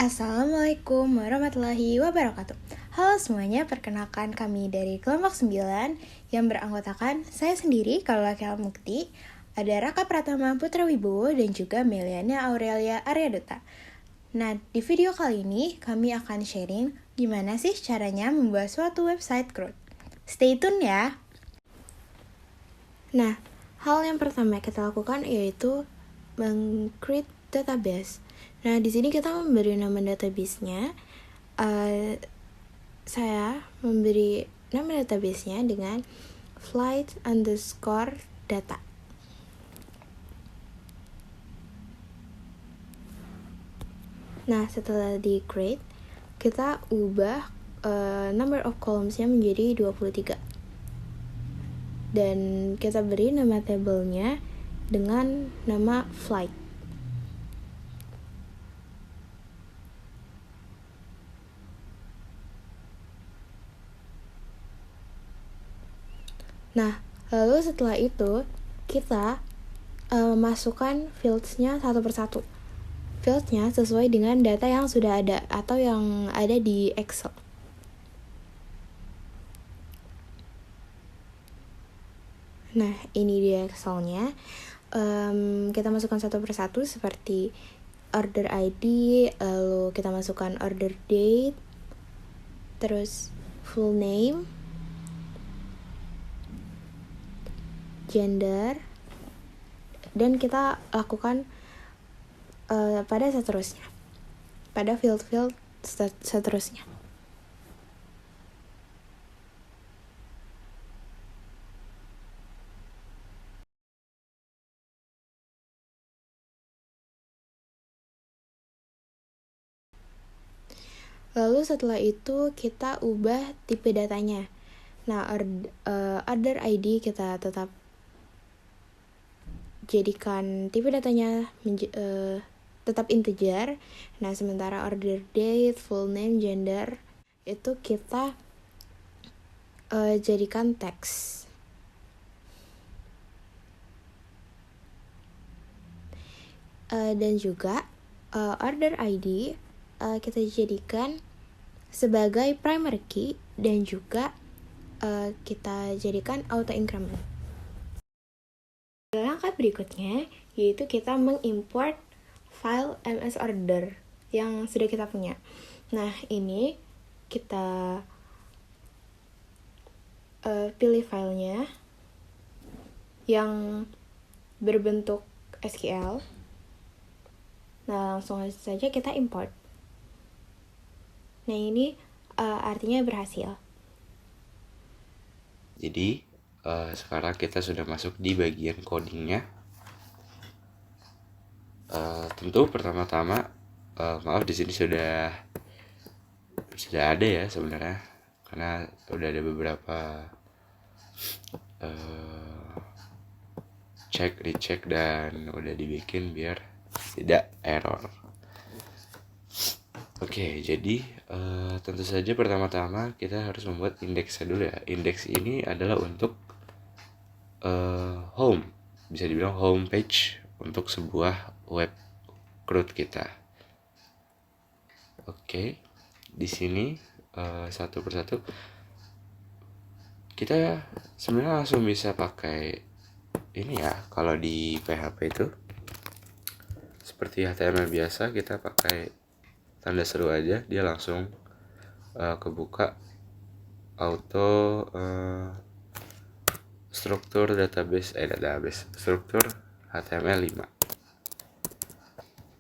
Assalamualaikum warahmatullahi wabarakatuh. Halo semuanya, perkenalkan kami dari kelompok 9 yang beranggotakan saya sendiri, Kaulakil Mukti, ada Raka Pratama Putra Wibowo dan juga Meliana Aurelia Aryaduta. Nah, di video kali ini kami akan sharing gimana sih caranya membuat suatu website CRUD. Stay tune ya. Nah, hal yang pertama kita lakukan yaitu meng-create database. Nah, di sini kita memberi nama database-nya. Saya memberi nama database-nya dengan flight_data. Nah, setelah di-create, kita ubah number of columns-nya menjadi 23. Dan kita beri nama table-nya dengan nama flight. Nah, lalu setelah itu kita masukkan fields-nya satu persatu. Fields-nya sesuai dengan data yang sudah ada atau yang ada di Excel. Nah, ini dia Excel-nya. Kita masukkan satu persatu seperti order ID, lalu kita masukkan order date, terus full name, gender, dan kita lakukan pada seterusnya, pada field-field seterusnya. Lalu setelah itu kita ubah tipe datanya. Nah, order ID kita tetap jadikan tipe datanya tetap integer. Nah, sementara order date, full name, gender itu kita jadikan teks. Dan juga order ID kita jadikan sebagai primary key dan juga kita jadikan auto increment. Langkah berikutnya yaitu kita mengimport file MS Order yang sudah kita punya. Nah, ini kita pilih filenya yang berbentuk SQL. Nah, langsung saja kita import. Nah, ini artinya berhasil. Jadi sekarang kita sudah masuk di bagian codingnya. Tentu pertama-tama maaf di sini sudah ada ya sebenarnya, karena udah ada beberapa cek recheck dan udah dibikin biar tidak error. Oke, jadi tentu saja pertama-tama kita harus membuat indeksnya dulu ya. Indeks ini adalah untuk home, bisa dibilang home page untuk sebuah web CRUD kita. Oke, di sini satu persatu kita sebenarnya langsung bisa pakai ini ya. Kalau di PHP itu seperti HTML biasa, kita pakai tanda seru aja, dia langsung kebuka auto struktur database struktur HTML5.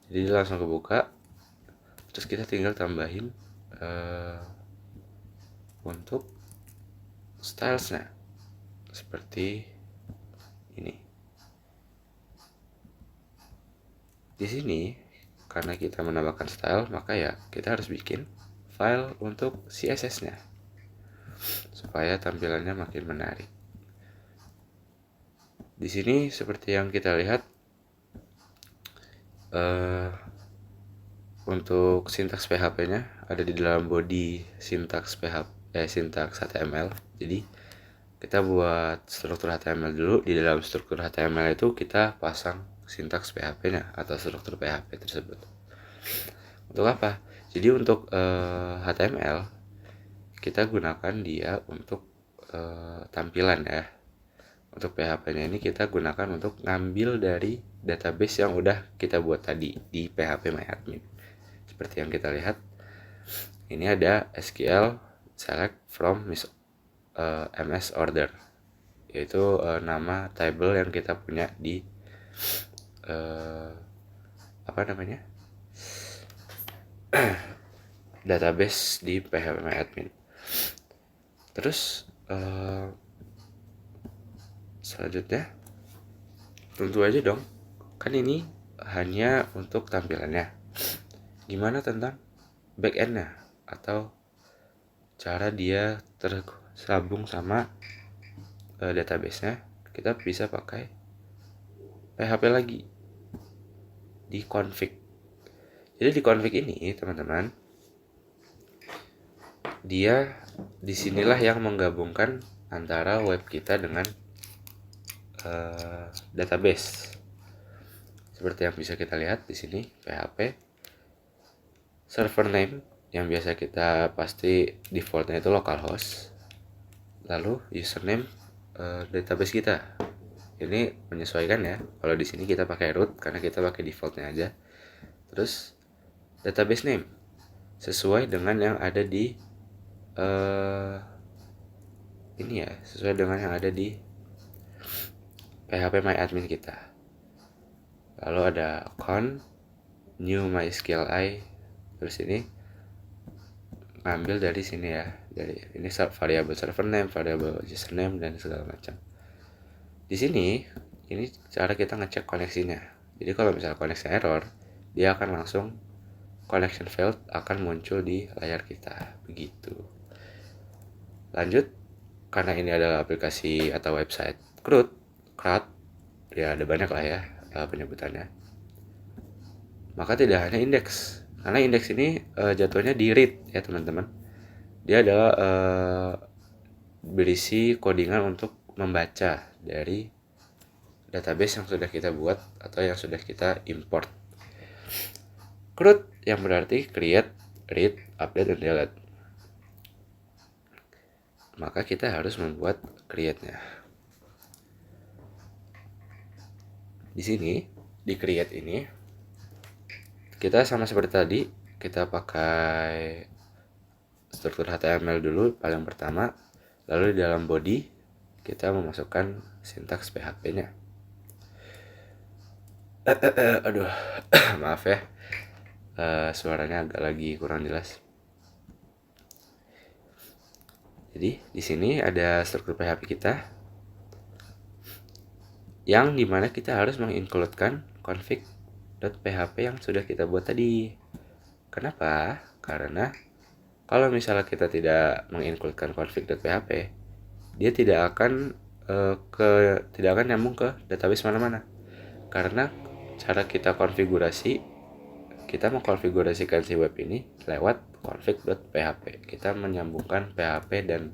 Jadi dia langsung kebuka, terus kita tinggal tambahin untuk stylesnya seperti ini. Di sini karena kita menambahkan style, maka ya kita harus bikin file untuk CSS-nya supaya tampilannya makin menarik. Di sini seperti yang kita lihat, untuk sintaks PHP-nya ada di dalam body sintaks sintaks HTML. Jadi kita buat struktur HTML dulu. Di dalam struktur HTML itu kita pasang sintaks PHP-nya atau struktur PHP tersebut. Untuk apa? Jadi untuk HTML kita gunakan dia untuk tampilan ya. Untuk PHP-nya ini kita gunakan untuk ngambil dari database yang udah kita buat tadi di phpMyAdmin. Seperti yang kita lihat, ini ada SQL select from MS order, yaitu nama table yang kita punya di database di phpMyAdmin. Terus selanjutnya tentu aja dong, kan ini hanya untuk tampilannya. Gimana tentang backendnya atau cara dia tersambung sama database-nya? Kita bisa pakai PHP lagi di config. Jadi di config ini teman-teman, dia disinilah yang menggabungkan antara web kita dengan database. Seperti yang bisa kita lihat di sini, PHP server name yang biasa kita pasti defaultnya itu localhost, lalu username database kita. Ini menyesuaikan ya. Kalau di sini kita pakai root karena kita pakai defaultnya aja. Terus database name sesuai dengan yang ada di ini ya, sesuai dengan yang ada di phpMyAdmin kita. Lalu ada con new MySQLi, terus ini ngambil dari sini ya, dari ini variabel server name, variabel username dan segala macam. Di sini ini cara kita ngecek koneksinya. Jadi kalau misalnya koneksi error, dia akan langsung connection failed akan muncul di layar kita, begitu. Lanjut, karena ini adalah aplikasi atau website CRUD, ya ada banyak lah ya penyebutannya. Maka tidak hanya indeks, karena indeks ini jatuhnya di read ya teman-teman. Dia adalah berisi codingan untuk membaca dari database yang sudah kita buat atau yang sudah kita import. CRUD yang berarti create, read, update, dan delete. Maka kita harus membuat create-nya. Di sini, di create ini, kita sama seperti tadi, kita pakai struktur HTML dulu paling pertama, lalu di dalam body kita memasukkan sintaks PHP-nya. Aduh, maaf ya, suaranya agak lagi kurang jelas. Jadi di sini ada struktur PHP kita, yang dimana kita harus mengincludekan config.php yang sudah kita buat tadi. Kenapa? Karena kalau misalnya kita tidak mengincludekan config.php, dia tidak akan nyambung ke database mana-mana. Karena cara kita konfigurasi, kita mengkonfigurasikan si web ini lewat config.php. Kita menyambungkan PHP dan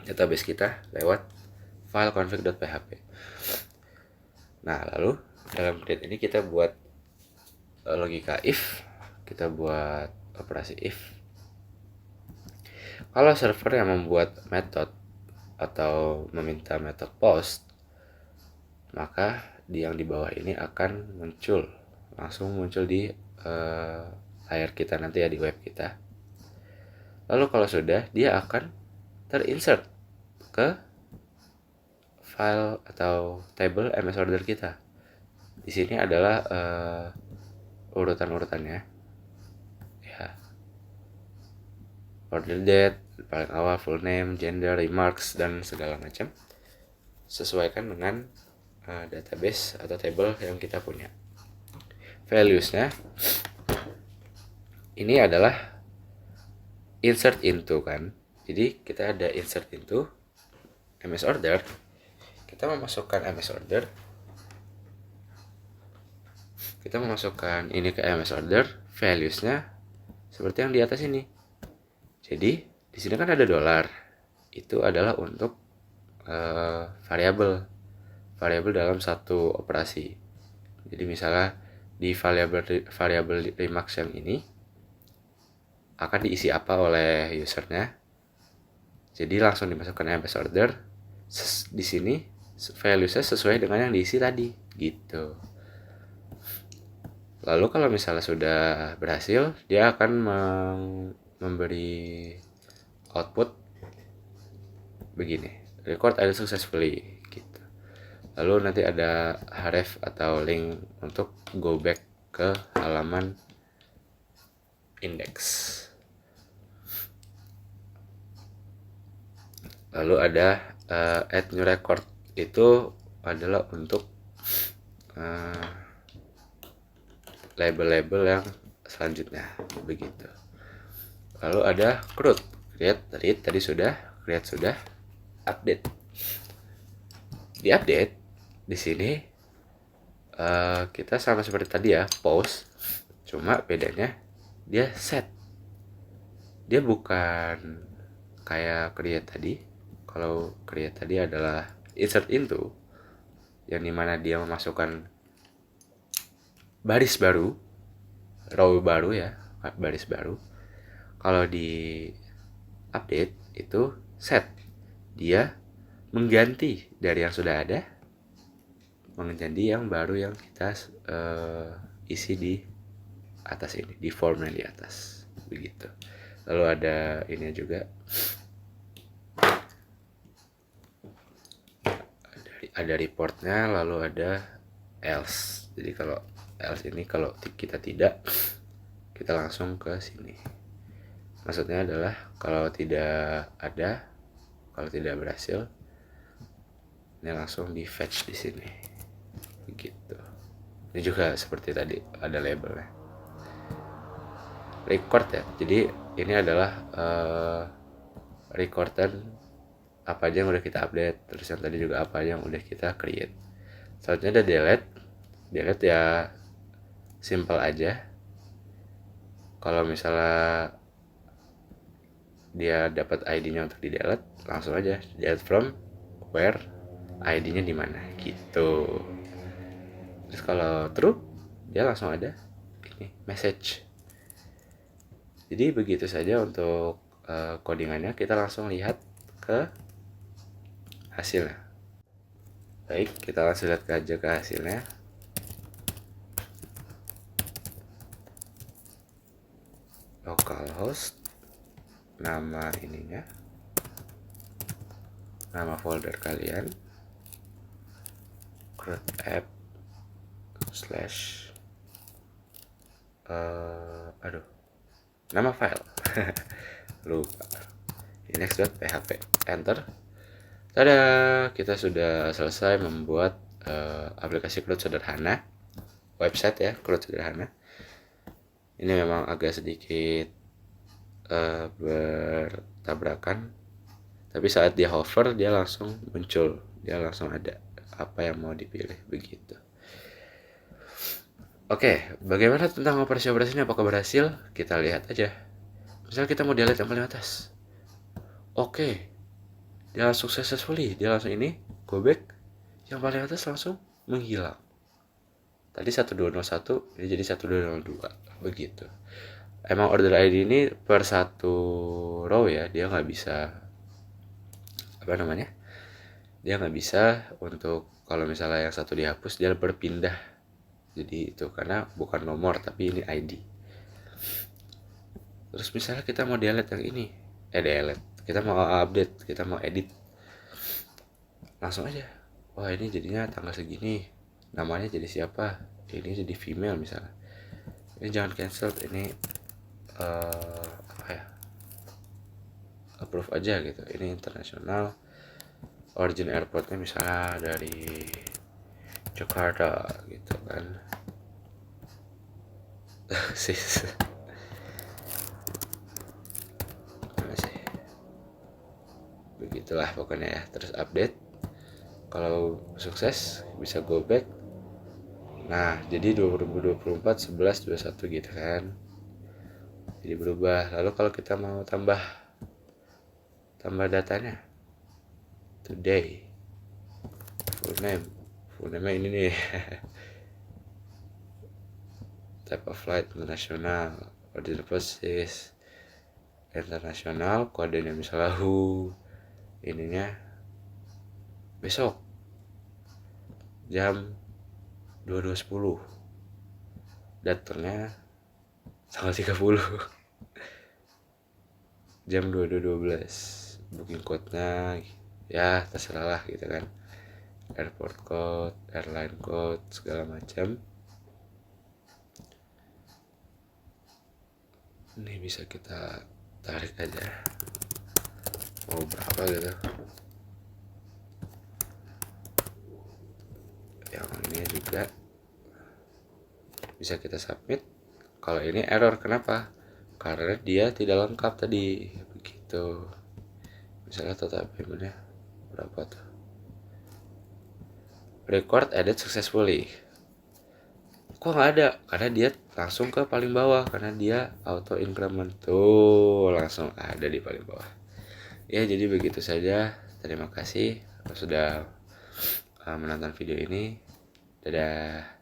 database kita lewat file config.php. Nah, lalu dalam create ini kita buat logika if, kita buat operasi if. Kalau server yang membuat method atau meminta method post, maka yang di bawah ini akan langsung muncul di layar kita nanti ya, di web kita. Lalu kalau sudah, dia akan terinsert ke file atau table MS order kita. Di sini adalah urutan-urutannya ya. Order date paling awal, full name, gender, remarks, dan segala macam, sesuaikan dengan database atau table yang kita punya. Values-nya ini adalah insert into kan. Jadi kita ada insert into MS order. Kita memasukkan MS order. Kita memasukkan ini ke MS order, values-nya seperti yang di atas ini. Jadi di sini kan ada $. Itu adalah untuk variabel dalam satu operasi. Jadi misalnya di variabel remarks yang ini akan diisi apa oleh usernya. Jadi langsung dimasukkan MS order. Di sini valuesnya sesuai dengan yang diisi tadi gitu. Lalu kalau misalnya sudah berhasil, dia akan memberi output begini, record ID successfully gitu. Lalu nanti ada href atau link untuk go back ke halaman index. Lalu ada add new record, itu adalah untuk label-label yang selanjutnya begitu. Lalu ada create, tadi sudah, create sudah, update. Di update di sini kita sama seperti tadi ya, post, cuma bedanya dia set. Dia bukan kayak create tadi. Kalau create tadi adalah insert into, yang dimana dia memasukkan baris baru, row baru ya, baris baru. Kalau di update itu set, dia mengganti dari yang sudah ada menjadi yang baru yang kita isi di atas ini, di formnya di atas begitu. Lalu ada ini juga, ada reportnya, lalu ada else. Jadi kalau else ini kalau kita tidak, kita langsung ke sini. Maksudnya adalah kalau tidak ada, kalau tidak berhasil, ini langsung di fetch di sini begitu. Ini juga seperti tadi ada labelnya record ya. Jadi ini adalah recordan apa aja yang udah kita update, terus yang tadi juga apa aja yang udah kita create. Selanjutnya ada delete ya, simple aja. Kalau misalnya dia dapat ID-nya untuk di delete, langsung aja delete from where, ID-nya di mana gitu. Terus kalau true, dia langsung ada ini message. Jadi begitu saja untuk codingannya. Kita langsung lihat ke hasilnya. Baik, kita langsung lihat aja ke hasilnya. Localhost, nama ininya, nama folder kalian, create app slash nama file lupa, index.php, enter. Tada, kita sudah selesai membuat aplikasi CRUD sederhana, website ya, CRUD sederhana. Ini memang agak sedikit bertabrakan, tapi saat dia hover dia langsung muncul, dia langsung ada apa yang mau dipilih begitu. Oke, bagaimana tentang operasinya, apakah berhasil? Kita lihat aja. Misal kita mau delete yang paling atas, oke, dia langsung successfully, dia langsung ini go back, yang paling atas langsung menghilang. Tadi 1201 ini jadi 1202 begitu. Emang order ID ini per satu row ya, dia nggak bisa dia nggak bisa untuk kalau misalnya yang satu dihapus dia berpindah. Jadi itu karena bukan nomor tapi ini ID. Terus misalnya kita mau delete yang ini, kita mau update, kita mau edit, langsung aja. Wah, ini jadinya tanggal segini, namanya jadi siapa, ini jadi female misalnya, ini jangan cancel, ini approve aja gitu. Ini internasional, origin airportnya misalnya dari Jakarta gitu kan. Begitulah pokoknya ya. Terus update, kalau sukses bisa go back. Nah, jadi 2024 11 21 gitu kan, jadi berubah. Lalu kalau kita mau tambah datanya, today, full name ini nih type of flight internasional, ordinary purposes internasional, kodenya misalnya ininya besok jam 22.10, datangnya tanggal 30 jam 22.12. Booking code-nya ya terserah lah gitu kan, airport code, airline code, segala macam. Ini bisa kita tarik aja mau berapa gitu. Yang ini juga bisa kita submit. Kalau ini error, kenapa? Karena dia tidak lengkap tadi, begitu. Misalnya total paymentnya berapa tuh? Record added successfully. Kok nggak ada? Karena dia langsung ke paling bawah, karena dia auto increment tuh langsung ada di paling bawah. Ya jadi begitu saja. Terima kasih sudah menonton video ini. Dadah.